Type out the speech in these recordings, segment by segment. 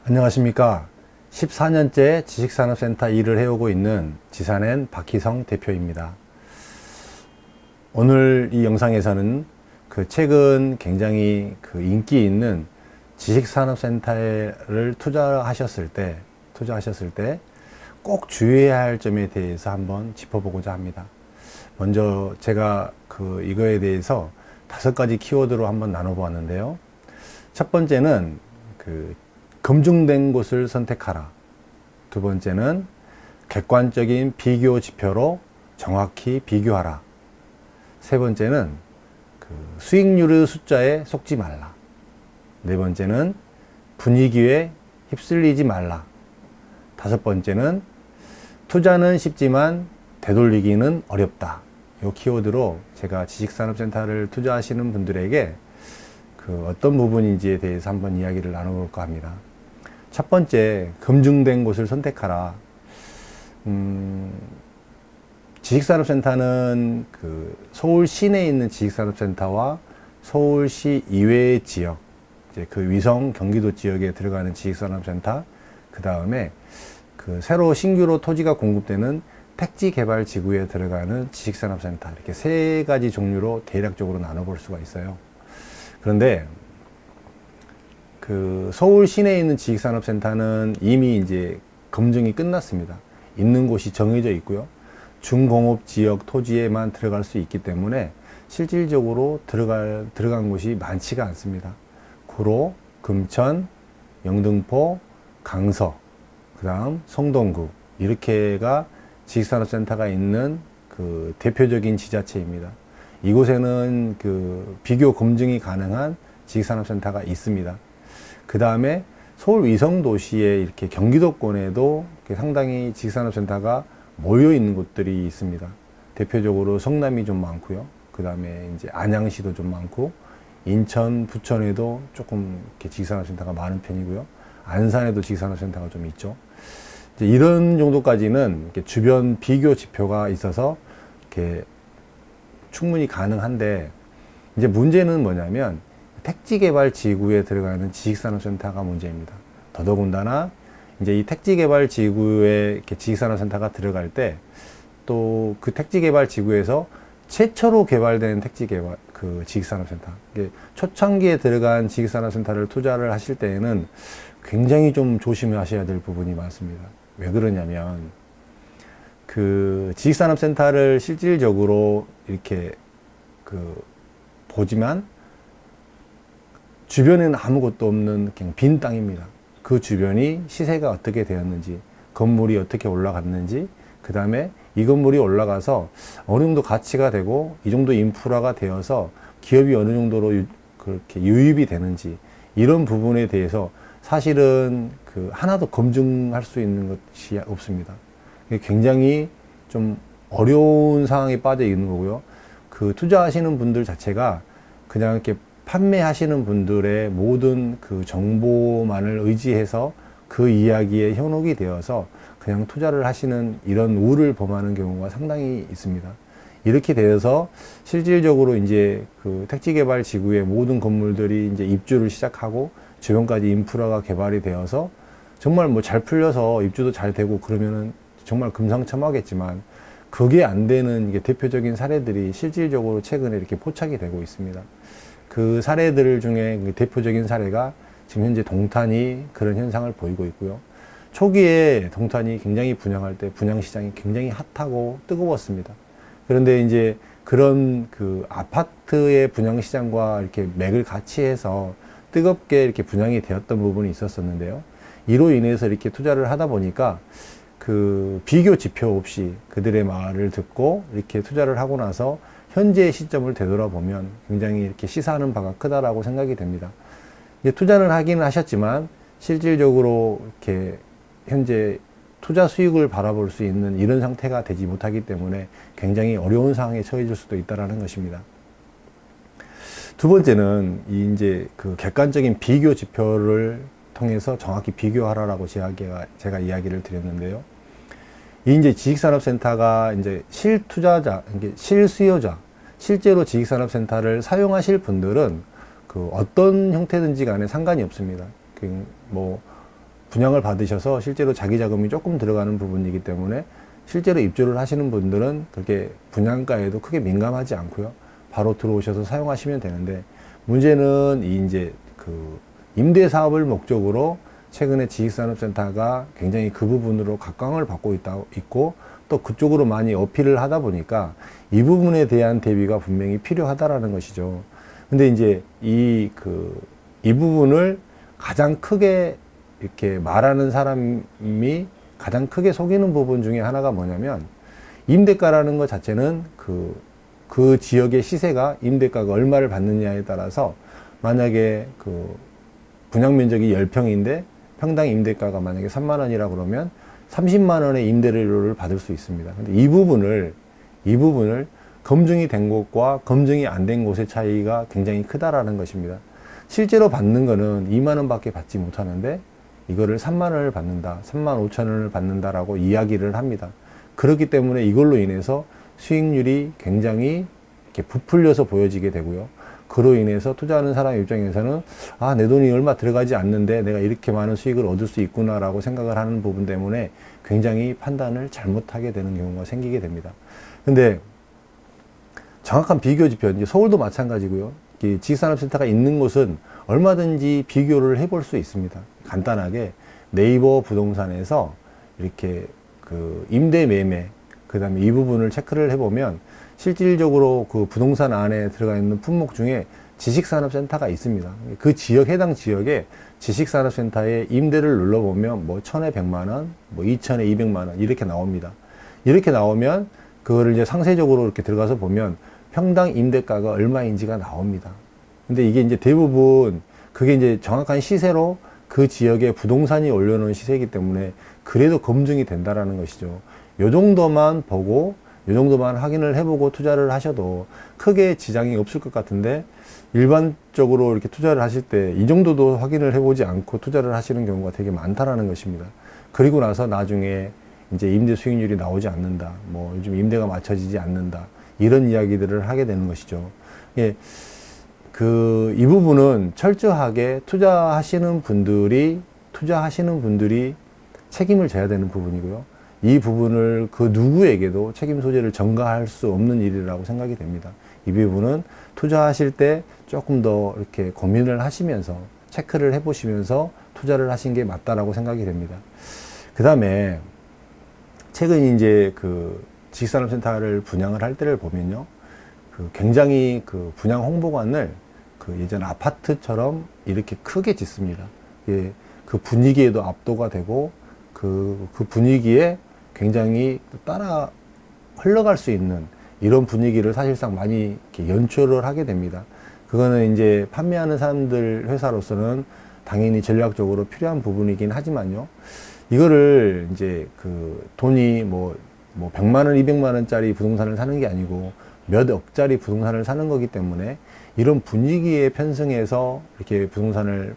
안녕하십니까. 14년째 지식산업센터 일을 해오고 있는 지산엔 박희성 대표입니다. 오늘 이 영상에서는 최근 굉장히 인기 있는 지식산업센터를 투자하셨을 때 꼭 주의해야 할 점에 대해서 한번 짚어보고자 합니다. 먼저 제가 이거에 대해서 5가지 키워드로 한번 나눠보았는데요. 첫 번째는 검증된 곳을 선택하라. 두 번째는 객관적인 비교 지표로 정확히 비교하라. 세 번째는 수익률의 숫자에 속지 말라. 네 번째는 분위기에 휩쓸리지 말라. 다섯 번째는 투자는 쉽지만 되돌리기는 어렵다. 이 키워드로 제가 지식산업센터를 투자하시는 분들에게 어떤 부분인지에 대해서 한번 이야기를 나눠볼까 합니다. 첫 번째, 검증된 곳을 선택하라. 지식산업센터는 서울 시내에 있는 지식산업센터와 서울시 이외의 지역, 이제 위성 경기도 지역에 들어가는 지식산업센터, 그 다음에 새로 신규로 토지가 공급되는 택지개발지구에 들어가는 지식산업센터, 이렇게 3가지 종류로 대략적으로 나눠볼 수가 있어요. 그런데 서울 시내에 있는 지식산업센터는 이미 이제 검증이 끝났습니다. 있는 곳이 정해져 있고요. 중공업 지역 토지에만 들어갈 수 있기 때문에 실질적으로 들어간 곳이 많지가 않습니다. 구로, 금천, 영등포, 강서, 그 다음 성동구, 이렇게가 지식산업센터가 있는 대표적인 지자체입니다. 이곳에는 비교 검증이 가능한 지식산업센터가 있습니다. 그 다음에 서울 위성도시에 이렇게 경기도권에도 상당히 지식산업센터가 모여 있는 곳들이 있습니다. 대표적으로 성남이 좀 많고요. 그 다음에 이제 안양시도 좀 많고, 인천, 부천에도 조금 이렇게 지식산업센터가 많은 편이고요. 안산에도 지식산업센터가 좀 있죠. 이제 이런 정도까지는 이렇게 주변 비교 지표가 있어서 이렇게 충분히 가능한데, 이제 문제는 뭐냐면 택지개발 지구에 들어가는 지식산업센터가 문제입니다. 더더군다나 이제 이 택지개발 지구에 이렇게 지식산업센터가 들어갈 때 또 택지개발 지구에서 최초로 개발된 지식산업센터, 초창기에 들어간 지식산업센터를 투자를 하실 때에는 굉장히 좀 조심하셔야 될 부분이 많습니다. 왜 그러냐면 지식산업센터를 실질적으로 이렇게 보지만 주변에는 아무것도 없는 그냥 빈 땅입니다. 그 주변이 시세가 어떻게 되었는지, 건물이 어떻게 올라갔는지, 그 다음에 이 건물이 올라가서 어느 정도 가치가 되고 이 정도 인프라가 되어서 기업이 어느 정도로 그렇게 유입이 되는지, 이런 부분에 대해서 사실은 하나도 검증할 수 있는 것이 없습니다. 굉장히 좀 어려운 상황에 빠져 있는 거고요. 투자하시는 분들 자체가 그냥 이렇게 판매하시는 분들의 모든 정보만을 의지해서 그 이야기에 현혹이 되어서 그냥 투자를 하시는 이런 우를 범하는 경우가 상당히 있습니다. 이렇게 되어서 실질적으로 이제 택지개발 지구의 모든 건물들이 이제 입주를 시작하고 주변까지 인프라가 개발이 되어서 정말 잘 풀려서 입주도 잘 되고 그러면은 정말 금상첨화겠지만, 그게 안 되는 이게 대표적인 사례들이 실질적으로 최근에 이렇게 포착이 되고 있습니다. 그 사례들 중에 대표적인 사례가 지금 현재 동탄이 그런 현상을 보이고 있고요. 초기에 동탄이 굉장히 분양할 때 분양시장이 굉장히 핫하고 뜨거웠습니다. 그런데 이제 그런 아파트의 분양시장과 이렇게 맥을 같이 해서 뜨겁게 이렇게 분양이 되었던 부분이 있었었는데요. 이로 인해서 이렇게 투자를 하다 보니까 비교 지표 없이 그들의 말을 듣고 이렇게 투자를 하고 나서 현재의 시점을 되돌아보면 굉장히 이렇게 시사하는 바가 크다라고 생각이 됩니다. 이제 투자를 하기는 하셨지만 실질적으로 이렇게 현재 투자 수익을 바라볼 수 있는 이런 상태가 되지 못하기 때문에 굉장히 어려운 상황에 처해질 수도 있다는 것입니다. 두 번째는 이제 객관적인 비교 지표를 통해서 정확히 비교하라라고 제가 이야기를 드렸는데요. 이제 지식산업센터가 이제 실투자자, 실수요자, 실제로 지식산업센터를 사용하실 분들은 어떤 형태든지 간에 상관이 없습니다. 분양을 받으셔서 실제로 자기 자금이 조금 들어가는 부분이기 때문에 실제로 입주를 하시는 분들은 그렇게 분양가에도 크게 민감하지 않고요. 바로 들어오셔서 사용하시면 되는데, 문제는 이제 그 임대 사업을 목적으로 최근에 지식산업센터가 굉장히 그 부분으로 각광을 받고 있고 또 그쪽으로 많이 어필을 하다 보니까 이 부분에 대한 대비가 분명히 필요하다라는 것이죠. 근데 이제 이 부분을 가장 크게 이렇게 말하는 사람이 가장 크게 속이는 부분 중에 하나가 뭐냐면, 임대가라는 것 자체는 그 지역의 시세가 임대가가 얼마를 받느냐에 따라서, 만약에 그 분양 면적이 10평인데 평당 임대가가 만약에 3만 원이라 그러면 30만 원의 임대료를 받을 수 있습니다. 근데 이 부분을 검증이 된 곳과 검증이 안 된 곳의 차이가 굉장히 크다라는 것입니다. 실제로 받는 거는 2만 원밖에 받지 못하는데 이거를 3만 원을 받는다, 3만 5천 원을 받는다라고 이야기를 합니다. 그렇기 때문에 이걸로 인해서 수익률이 굉장히 이렇게 부풀려서 보여지게 되고요. 그로 인해서 투자하는 사람 입장에서는 내 돈이 얼마 들어가지 않는데 내가 이렇게 많은 수익을 얻을 수 있구나라고 생각을 하는 부분 때문에 굉장히 판단을 잘못하게 되는 경우가 생기게 됩니다. 근데 정확한 비교 지표, 이제 서울도 마찬가지고요. 이 지식산업센터가 있는 곳은 얼마든지 비교를 해볼 수 있습니다. 간단하게 네이버 부동산에서 이렇게 그 임대 매매, 그 다음에 이 부분을 체크를 해보면 실질적으로 그 부동산 안에 들어가 있는 품목 중에 지식산업센터가 있습니다. 그 지역, 해당 지역에 지식산업센터의 임대를 눌러보면 뭐 1,000에 100만 원, 뭐 2,000에 200만 원 이렇게 나옵니다. 이렇게 나오면 그거를 이제 상세적으로 이렇게 들어가서 보면 평당 임대가가 얼마인지가 나옵니다. 근데 이게 이제 대부분 그게 이제 정확한 시세로 그 지역의 부동산이 올려놓은 시세이기 때문에 그래도 검증이 된다라는 것이죠. 요 정도만 보고 요 정도만 확인을 해보고 투자를 하셔도 크게 지장이 없을 것 같은데, 일반적으로 이렇게 투자를 하실 때 이 정도도 확인을 해보지 않고 투자를 하시는 경우가 되게 많다라는 것입니다. 그리고 나서 나중에 이제 임대 수익률이 나오지 않는다, 뭐 요즘 임대가 맞춰지지 않는다, 이런 이야기들을 하게 되는 것이죠. 예, 이 부분은 철저하게 투자하시는 분들이 책임을 져야 되는 부분이고요. 이 부분을 그 누구에게도 책임 소재를 전가할 수 없는 일이라고 생각이 됩니다. 이 부분은 투자하실 때 조금 더 이렇게 고민을 하시면서 체크를 해보시면서 투자를 하신 게 맞다라고 생각이 됩니다. 그 다음에 최근 이제 그 지식산업센터를 분양을 할 때를 보면요, 굉장히 그 분양 홍보관을 예전 아파트처럼 이렇게 크게 짓습니다. 예, 그 분위기에도 압도가 되고 그 분위기에 굉장히 따라 흘러갈 수 있는 이런 분위기를 사실상 많이 이렇게 연출을 하게 됩니다. 그거는 이제 판매하는 사람들 회사로서는 당연히 전략적으로 필요한 부분이긴 하지만요. 이거를 이제 그 돈이 뭐 100만 원, 200만 원짜리 부동산을 사는 게 아니고 몇 억짜리 부동산을 사는 거기 때문에 이런 분위기에 편승해서 이렇게 부동산을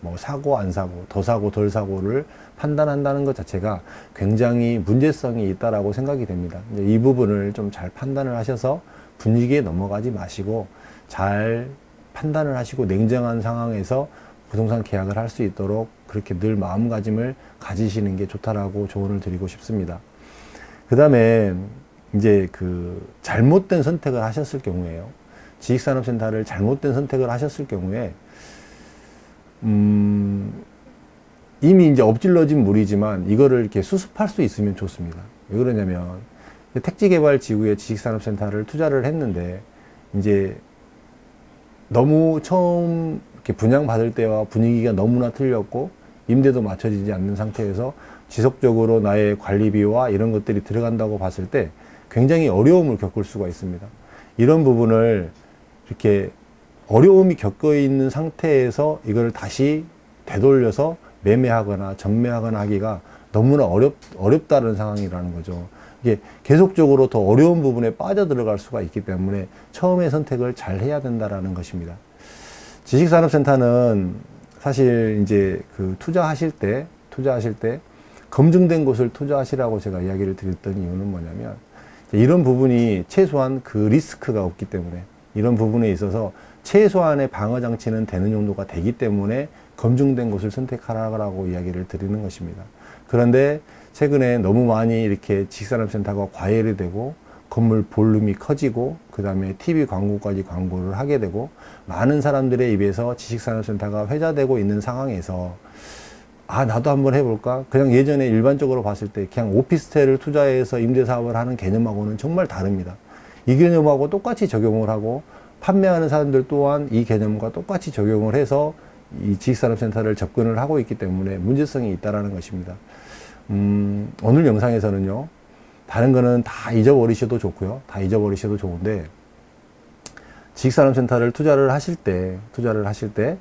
뭐 사고 안 사고, 더 사고 덜 사고를 판단한다는 것 자체가 굉장히 문제성이 있다라고 생각이 됩니다. 이제 이 부분을 좀 잘 판단을 하셔서 분위기에 넘어가지 마시고 잘 판단을 하시고 냉정한 상황에서 부동산 계약을 할 수 있도록 그렇게 늘 마음가짐을 가지시는 게 좋다라고 조언을 드리고 싶습니다. 그 다음에 이제 그 잘못된 선택을 하셨을 경우에요. 지식산업센터를 잘못된 선택을 하셨을 경우에 이미 이제 엎질러진 물이지만 이거를 이렇게 수습할 수 있으면 좋습니다. 왜 그러냐면 택지개발지구에 지식산업센터를 투자를 했는데 이제 너무 처음 이렇게 분양받을 때와 분위기가 너무나 틀렸고 임대도 맞춰지지 않는 상태에서 지속적으로 나의 관리비와 이런 것들이 들어간다고 봤을 때 굉장히 어려움을 겪을 수가 있습니다. 이런 부분을 이렇게 어려움이 겪어 있는 상태에서 이걸 다시 되돌려서 매매하거나 전매하거나 하기가 너무나 어렵다는 상황이라는 거죠. 이게 계속적으로 더 어려운 부분에 빠져들어갈 수가 있기 때문에 처음에 선택을 잘 해야 된다라는 것입니다. 지식산업센터는 사실 이제 그 투자하실 때 검증된 곳을 투자하시라고 제가 이야기를 드렸던 이유는 뭐냐면, 이런 부분이 최소한 그 리스크가 없기 때문에, 이런 부분에 있어서 최소한의 방어 장치는 되는 정도가 되기 때문에 검증된 곳을 선택하라고 이야기를 드리는 것입니다. 그런데 최근에 너무 많이 이렇게 지식산업센터가 과열이 되고 건물 볼륨이 커지고 그 다음에 TV 광고까지 광고를 하게 되고 많은 사람들의 입에서 지식산업센터가 회자되고 있는 상황에서 나도 한번 해볼까? 그냥 예전에 일반적으로 봤을 때 그냥 오피스텔을 투자해서 임대사업을 하는 개념하고는 정말 다릅니다. 이 개념하고 똑같이 적용을 하고 판매하는 사람들 또한 이 개념과 똑같이 적용을 해서 이 지식산업센터를 접근을 하고 있기 때문에 문제성이 있다라는 것입니다. 오늘 영상에서는요, 다른 거는 다 잊어버리셔도 좋고요. 다 잊어버리셔도 좋은데, 지식산업센터를 투자를 하실 때,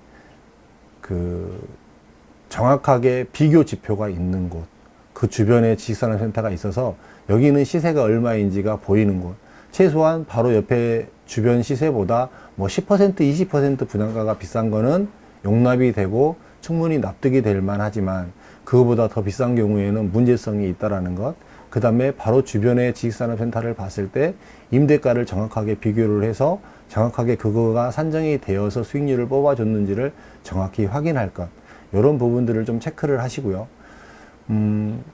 정확하게 비교 지표가 있는 곳, 그 주변에 지식산업센터가 있어서 여기는 시세가 얼마인지가 보이는 곳, 최소한 바로 옆에 주변 시세보다 뭐 10%, 20% 분양가가 비싼 거는 용납이 되고 충분히 납득이 될 만하지만 그거보다 더 비싼 경우에는 문제성이 있다라는 것, 그 다음에 바로 주변의 지식산업센터를 봤을 때 임대가를 정확하게 비교를 해서 정확하게 그거가 산정이 되어서 수익률을 뽑아줬는지를 정확히 확인할 것, 이런 부분들을 좀 체크를 하시고요.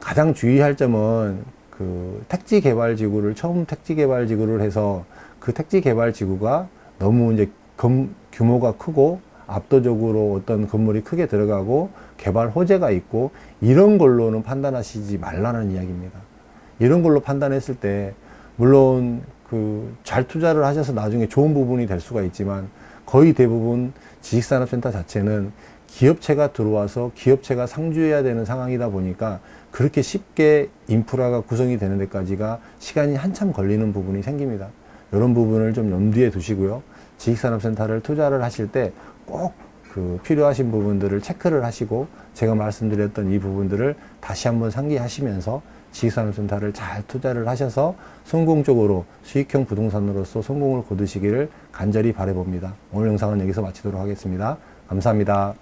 가장 주의할 점은 그 택지개발지구를 처음 택지개발지구를 해서 그 택지개발지구가 너무 이제 규모가 크고 압도적으로 어떤 건물이 크게 들어가고 개발 호재가 있고 이런 걸로는 판단하시지 말라는 이야기입니다. 이런 걸로 판단했을 때 물론 그 잘 투자를 하셔서 나중에 좋은 부분이 될 수가 있지만 거의 대부분 지식산업센터 자체는 기업체가 들어와서 기업체가 상주해야 되는 상황이다 보니까 그렇게 쉽게 인프라가 구성이 되는 데까지가 시간이 한참 걸리는 부분이 생깁니다. 이런 부분을 좀 염두에 두시고요. 지식산업센터를 투자를 하실 때 꼭 그 필요하신 부분들을 체크를 하시고 제가 말씀드렸던 이 부분들을 다시 한번 상기하시면서 지식산업센터를 잘 투자를 하셔서 성공적으로 수익형 부동산으로서 성공을 거두시기를 간절히 바라봅니다. 오늘 영상은 여기서 마치도록 하겠습니다. 감사합니다.